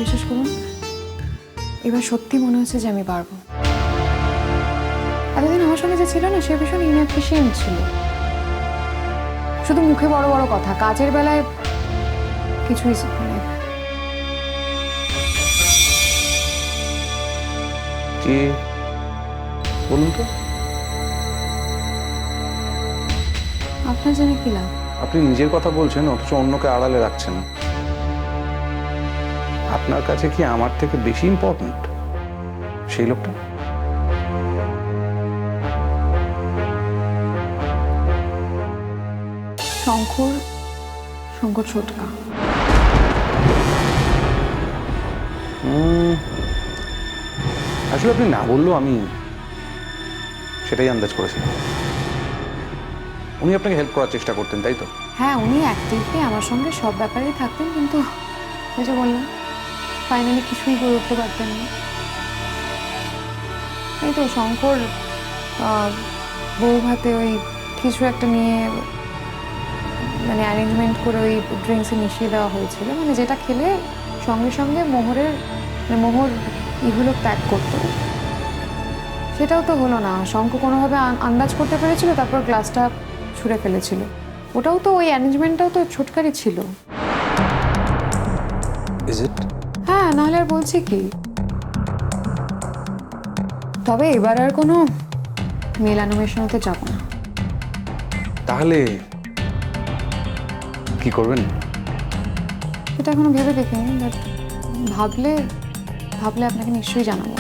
বিশ্বাস করুন, এবার সত্যি মনে হচ্ছে যে আমি পারবো। এতদিন আমার সঙ্গে যে ছিল না, সে ভীষণ ইনএফিশিয়েন্ট ছিল। শুধু মুখে বড় বড় কথা, কাজের বেলায় কিছুই মানে কি বলুন তো? আপনার জেনে কি লাভ? আপনি নিজের কথা বলছেন অথচ অন্যকে আড়ালে রাখছেন। আপনার কাছে কি আমার থেকে বেশি ইম্পর্ট্যান্ট সেই লোকটা? শঙ্কর শঙ্কর ছোটকা। আসলে আপনি না বললেও আমি সেটাই আন্দাজ করেছিলাম। উনি আপনাকে হেল্প করার চেষ্টা করতেন, তাই তো? হ্যাঁ, উনি অ্যাক্টিভলি আমার সঙ্গে সব ব্যাপারেই থাকতেন, কিন্তু ওই যে বললাম, ফাইনালি কিছুই করে উঠতে পারতেন না। এই তো শঙ্কর বউ ভাতে ওই কিছু একটা নিয়ে মানে অ্যারেঞ্জমেন্ট করে ওই ড্রিঙ্কসে মিশিয়ে দেওয়া হয়েছিল, মানে যেটা খেলে সঙ্গে সঙ্গে মোহর ইহলোক ত্যাগ করতো। সেটাও তো হলো না। শঙ্কর কোনোভাবে আন্দাজ করতে পেরেছিল, তারপর গ্লাসটা ছুঁড়ে ফেলেছিল। ওটাও তো ওই অ্যারেঞ্জমেন্টটাও তো ছোটকারই ছিল। Is it? হ্যাঁ, নাহলে আর বলছি কি। তবে এবার আর কোনো মেলানোমেশন হতে যাব না। তাহলে কি করবেন? এটা এখনো ভেবে দেখিনি, বাট ভাবলে আপনাকে নিশ্চয়ই জানাবো।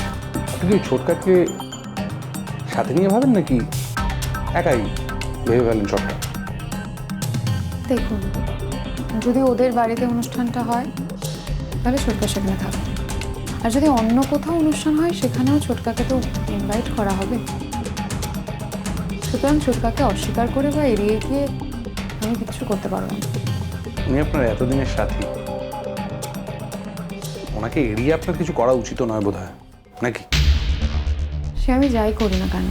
আপনি কি ছোটকাকে সাথে নিয়ে ভাবেন নাকি একাই ভেবে ফেলেন সবটা? দেখুন, যদি ওদের বাড়িতে অনুষ্ঠানটা হয় তাহলে ছোটকা সেখানে থাকবে, আর যদি অন্য কোথাও অনুষ্ঠান হয় সেখানেও ছোটকাকে তো ইনভাইট করা হবে। সুতরাং ছোটকাকে অস্বীকার করে বা এড়িয়ে গিয়ে আমি কিছু করতে পারবো না। উনি আপনার এতদিনের সাথী, ওনাকে এড়িয়ে আপনার কিছু করা উচিত নয় বোধ হয়, নাকি? সে আমি যাই করি না কেন,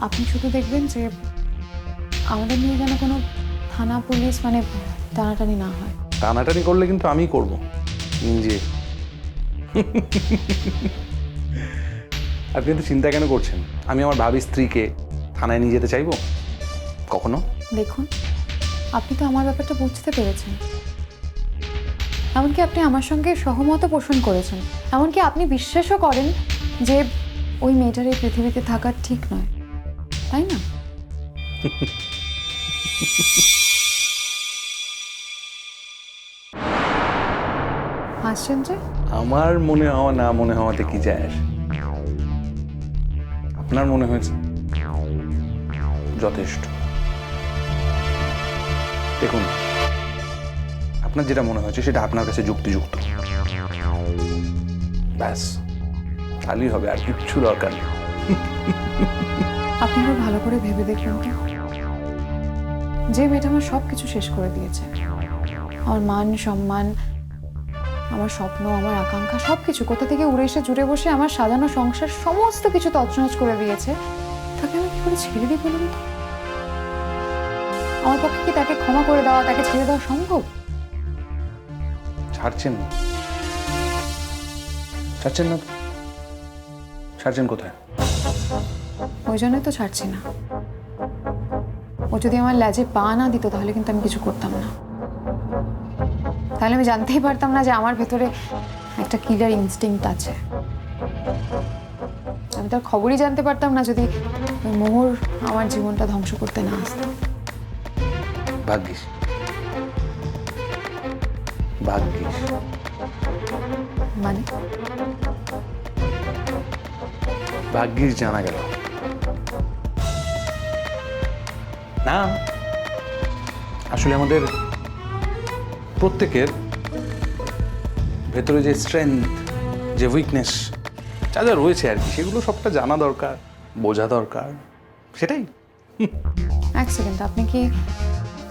আপনি শুধু দেখবেন যে আমাদের নিয়ে যেন কোনো থানা পুলিশ মানে টানাটানি না হয়। টানাটানি করলে কিন্তু আমি করব নিজে। আপনি তো চিন্তা কেন করছেন? আমি আমার ভাবি স্ত্রীকে থানায় নিয়ে যেতে চাইবো কখনো? দেখুন, আপনি তো আমার ব্যাপারটা বুঝতে পেরেছেন। এমনকি আপনি আমার সঙ্গে সহমত পোষণ করেছেন। এমনকি আপনি বিশ্বাসও করেন যে ওই মেয়েটার এই পৃথিবীতে থাকা ঠিক নয়, তাই না? হাসছেন যে? আমার মনে হওয়া না মনে হওয়াতে কি যায় আসে? আপনার মনে হয়েছে যথেষ্ট। দেখুন, আপনার যেটা মনে হয়েছে সেটা আপনার কাছে যুক্তিযুক্ত, ব্যাস খালি হবে, আর কিচ্ছু দরকার নেই। আপনি আবার ভালো করে ভেবে দেখুন তো, যে মেয়েটা আমার সব কিছু শেষ করে দিয়েছে, আমার মান সম্মান, আমার স্বপ্ন, আমার আকাঙ্ক্ষা, সবকিছু কোথা থেকে উড়ে এসে জুড়ে বসে আমার সাজানো সংসার সমস্ত কিছু তছনছ করে দিয়েছে, তাকে আমি কি করে ছেড়ে দিই বলুন তো? আমার পক্ষে কি তাকে ক্ষমা করে দেওয়া, তাকে ছেড়ে দেওয়া সম্ভব? ছাড়ছেন না? ছাড়ছেন না তো? ছাড়ছেন কোথায়? ওই জন্যই তো ছাড়ছি না। ও যদি আমার ল্যাজে পা না দিত তাহলে কিন্তু আমি কিছু করতাম না। তাহলে আমি জানতেই পারতাম না যে আমার ভেতরে একটা কিলার ইনস্টিংক্ট আছে। আমি তার খবরই জানতে পারতাম না যদি ওই মোহর আমার জীবনটা ধ্বংস করতে না আসতো। ভাগ্যিস, ভাগ্যিস। মানে ভাগ্যিস জানা গেল না। আসলে আমাদের প্রত্যেকের ভেতরে যে স্ট্রেংথ, যে উইকনেস যা যা রয়েছে আর কি, সেগুলো সবটা জানা দরকার, বোঝা দরকার, সেটাই। এক সেকেন্ড, আপনি কি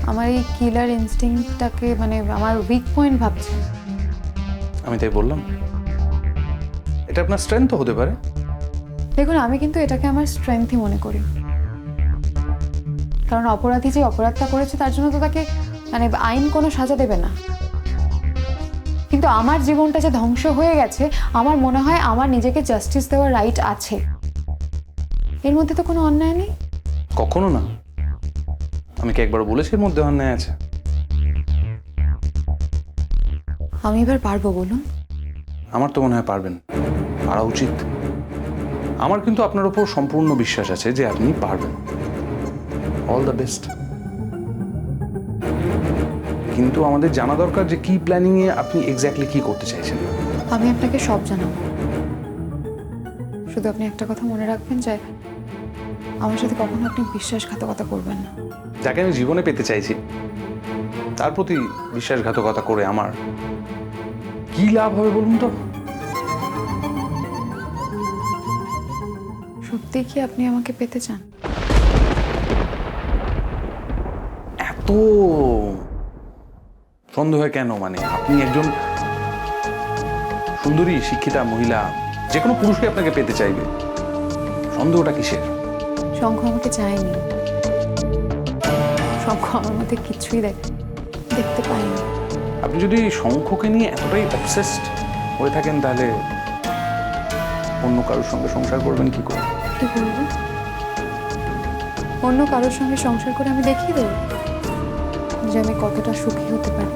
আমার এই কিলার ইনস্টিংক্টটাকে মানে আমার উইক পয়েন্ট ভাবছেন? আমি তাই বললাম, এটা আপনার স্ট্রেংথও হতে পারে। দেখুন, আমি কিন্তু এটাকে আমার স্ট্রেংথই মনে করি। কারণ অপরাধী যে অপরাধটা করেছে তার জন্য তো তাকে মানে আইন কোনো সাজা দেবে না, কিন্তু আমার জীবনটা যে ধ্বংস হয়ে গেছে, আমার মনে হয় আমার নিজেকে জাস্টিস দেওয়ার রাইট আছে। এর মধ্যে তো কোনো অন্যায় নেই। কখনো না। আমি কি একবার বলেছি এর মধ্যে অন্যায় আছে? আমি এবার পারবো, বলুন। আমার তো মনে হয় পারবেন, পারা উচিত। আমার কিন্তু আপনার উপর সম্পূর্ণ বিশ্বাস আছে যে আপনি পারবেন। All the best. কিন্তু আমাদের জানা দরকার যে কি প্ল্যানিং এ আপনি এক্স্যাক্টলি কি করতে চাইছেন। আমি আপনাকে সব জানাবো, শুধু আপনি একটা কথা মনে রাখবেন যে আমার সাথে কখনো আপনি বিশ্বাসঘাতকতা করবেন না। যাকে আমি জীবনে পেতে চাইছি তার প্রতি বিশ্বাসঘাতকতা করে আমার কি লাভ হবে বলুন তো? সত্যি কি আপনি আমাকে পেতে চান? এত সন্দেহ কেন? মানে আপনি একজন সুন্দরী শিক্ষিতা মহিলা, যে কোনো পুরুষকে আপনাকে পেতে চাইবে, সন্দেহটা কিসের? শঙ্খ আমাকে চায়নি, শঙ্খ আমার মধ্যে কিছুই দেখতে পাইনি। আপনি যদি শঙ্খকে নিয়ে এতটাই অবসেসড হয়ে থাকেন তাহলে অন্য কারোর সঙ্গে সংসার করবেন কি করে? কি বলবো? অন্য কারোর সঙ্গে সংসার করে আমি দেখিয়ে দেবো যে আমি কতটা সুখী হতে পারি।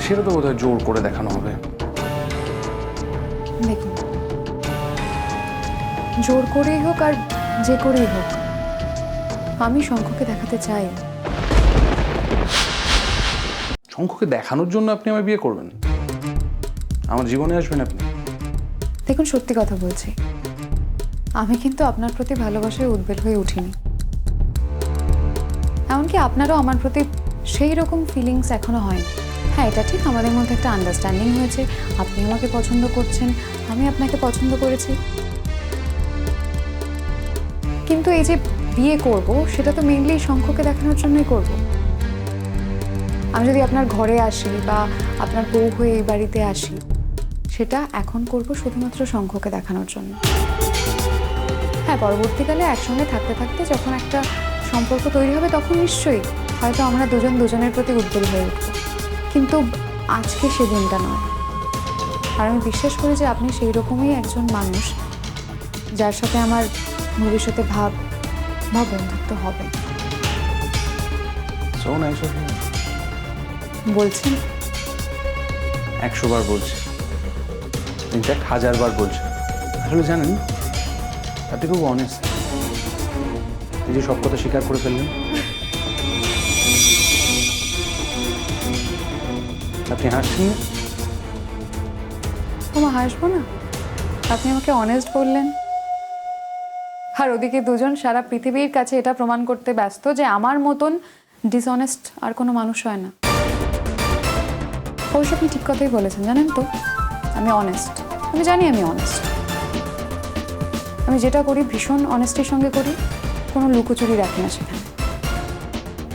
সেটা তো বোধহয় জোর করে দেখানো হবে। দেখুন, জোর করেই হোক আর যে করেই হোক, আমি শঙ্খকে দেখাতে চাই। শঙ্খকে দেখানোর জন্য আপনি আমায় বিয়ে করবেন? আমার জীবনে আসবেন আপনি? দেখুন, সত্যি কথা বলছি, আমি কিন্তু আপনার প্রতি ভালোবাসায় উদ্বেল হয়ে উঠিনি। এমনকি আপনারও আমার প্রতি সেই রকম ফিলিংস এখনো হয়নি। হ্যাঁ, এটা ঠিক, আমাদের মধ্যে একটা আন্ডারস্ট্যান্ডিং হয়েছে, আপনি আমাকে পছন্দ করছেন, আমি আপনাকে পছন্দ করেছি। কিন্তু এই যে বিয়ে করব, সেটা তো মেইনলি শঙ্খকে দেখানোর জন্যই করব। আমি যদি আপনার ঘরে আসি বা আপনার বউ হয়ে এই বাড়িতে আসি, সেটা এখন করব শুধুমাত্র শঙ্খকে দেখানোর জন্য। হ্যাঁ, পরবর্তীকালে একসঙ্গে থাকতে থাকতে যখন একটা সম্পর্ক তৈরি হবে, তখন নিশ্চয়ই হয়তো আমরা দুজন দুজনের প্রতি উদ্বেল হয়ে উঠব, কিন্তু আজকে সেদিনটা নয়। আর আমি বিশ্বাস করি যে আপনি সেই রকমই একজন মানুষ যার সাথে আমার ভবিষ্যতে ভাব বা বন্ধুত্ব হবে। So nice of you. বলছেন? 100 বার বলছি, ইনফ্যাক্ট 1000 বার বলছি। আসলে জানেন, আপনি খুব অনেস্ট। এই যে সব কথা স্বীকার করে ফেললেন, আপনি হাসছেন না? তোমার হাসবো না? আপনি আমাকে অনেস্ট বললেন, আর ওদিকে দুজন সারা পৃথিবীর কাছে এটা প্রমাণ করতে ব্যস্ত যে আমার মতন ডিসঅনেস্ট আর কোনো মানুষ হয় না। অবশ্য আপনি ঠিক কথাই বলেছেন, জানেন তো, আমি অনেস্ট। আমি জানি আমি অনেস্ট। আমি যেটা করি ভীষণ অনেস্টির সঙ্গে করি, কোনো লুকোচুরি রাখি না সেখানে।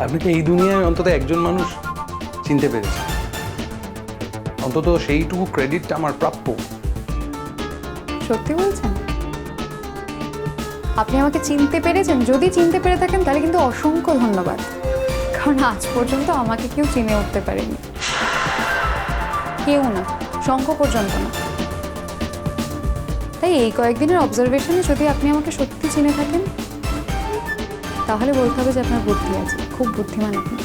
আপনাকে এই দুনিয়ায় অন্তত একজন মানুষ চিনতে পেরেছে, অন্তত সেইটুকু ক্রেডিটটা আমার প্রাপ্য। সত্যি বলছেন? আপনি আমাকে চিনতে পেরেছেন? যদি চিনতে পেরে থাকেন তাহলে কিন্তু অসংখ্য ধন্যবাদ, কারণ আজ পর্যন্ত আমাকে কেউ চিনে উঠতে পারেনি। কেউ না, শঙ্খ পর্যন্ত না। তাই এই কয়েকদিনের অবজারভেশনে যদি আপনি আমাকে সত্যি চিনে থাকেন, তাহলে বলতে হবে যে আপনার বুদ্ধি আছে, খুব বুদ্ধিমান আপনি।